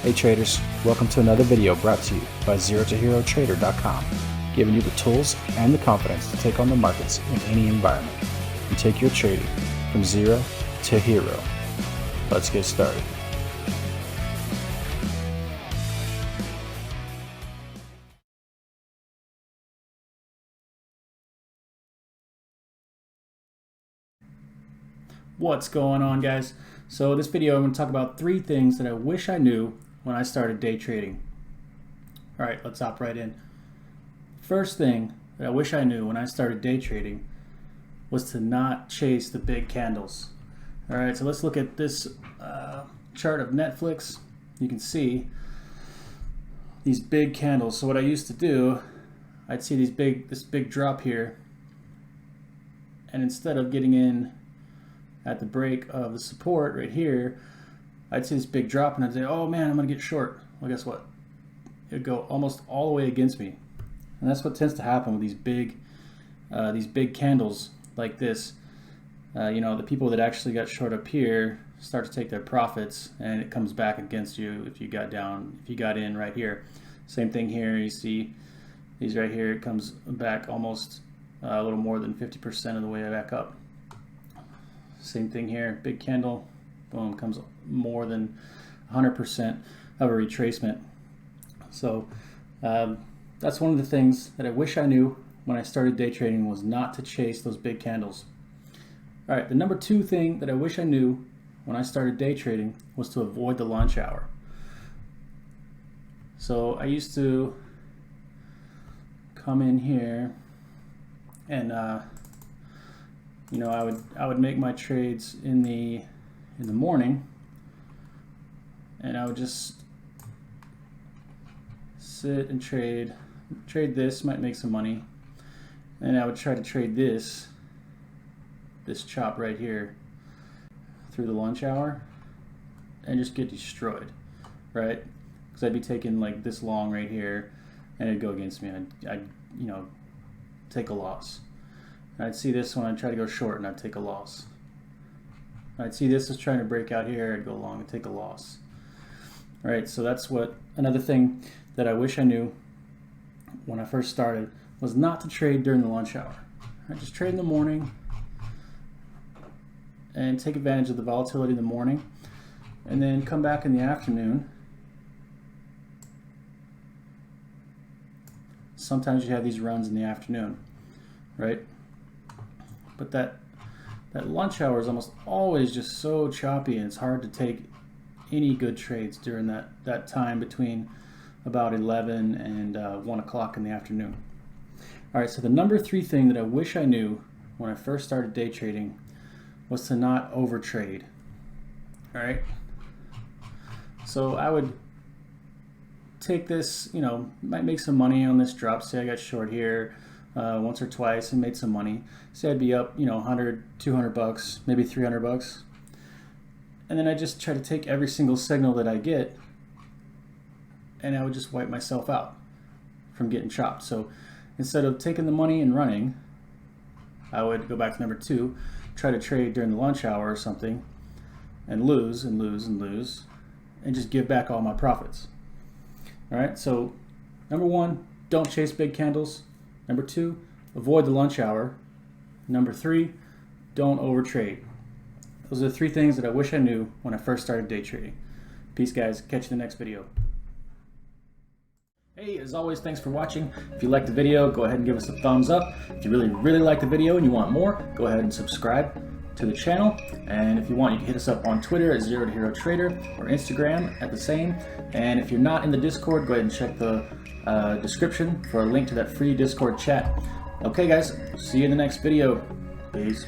Hey traders, welcome to another video brought to you by ZeroToHeroTrader.com, giving you the tools and the confidence to take on the markets in any environment and take your trading from zero to hero. Let's get started. What's going on, guys? So this video I'm going to talk about 3 things that I wish I knew when I started day trading. Alright, let's hop right in. First thing that I wish I knew when I started day trading was to not chase the big candles. Alright, so let's look at this chart of Netflix. You can see these big candles. So what I used to do, I'd see this big drop here, and instead of getting in at the break of the support right here, I'd see this big drop and I'd say, oh man, I'm gonna get short. Well, guess what? It'd go almost all the way against me. And that's what tends to happen with these big candles like this. You know, the people that actually got short up here start to take their profits, and it comes back against you if you got in right here. Same thing here. You see these right here, it comes back almost a little more than 50% of the way back up. Same thing here, big candle, boom, comes more than 100% of a retracement. So that's one of the things that I wish I knew when I started day trading, was not to chase those big candles. All right, the number 2 thing that I wish I knew when I started day trading was to avoid the lunch hour. So I used to come in here and you know, I would make my trades in the morning, and I would just sit and trade this, might make some money, and I would try to trade this chop right here through the lunch hour and just get destroyed, right? Because I'd be taking like this long right here and it'd go against me. I'd you know, take a loss. I'd see this one, I'd try to go short and I'd take a loss. I'd see this is trying to break out here, I'd go long and take a loss. All right, so that's another thing that I wish I knew when I first started, was not to trade during the lunch hour. I just trade in the morning and take advantage of the volatility in the morning, and then come back in the afternoon. Sometimes you have these runs in the afternoon, right? But that lunch hour is almost always just so choppy, and it's hard to take any good trades during that time between about 11 and 1 o'clock in the afternoon. All right, so the number 3 thing that I wish I knew when I first started day trading was to not overtrade. All right, so I would take this, you know, might make some money on this drop. Say I got short here once or twice and made some money. Say I'd be up, you know, 100, 200 bucks, maybe 300 bucks. And then I just try to take every single signal that I get, and I would just wipe myself out from getting chopped. So instead of taking the money and running, I would go back to number 2, try to trade during the lunch hour or something, and lose and lose and lose, and just give back all my profits. All right, so number 1, don't chase big candles. Number 2, avoid the lunch hour. Number 3, don't overtrade. Those are the 3 things that I wish I knew when I first started day trading. Peace, guys. Catch you in the next video. Hey, as always, thanks for watching. If you liked the video, go ahead and give us a thumbs up. If you really like the video and you want more, go ahead and subscribe to the channel. And if you want, you can hit us up on Twitter at ZeroToHeroTrader or Instagram at the same. And if you're not in the Discord, go ahead and check the description for a link to that free Discord chat. Okay, guys, see you in the next video. Peace.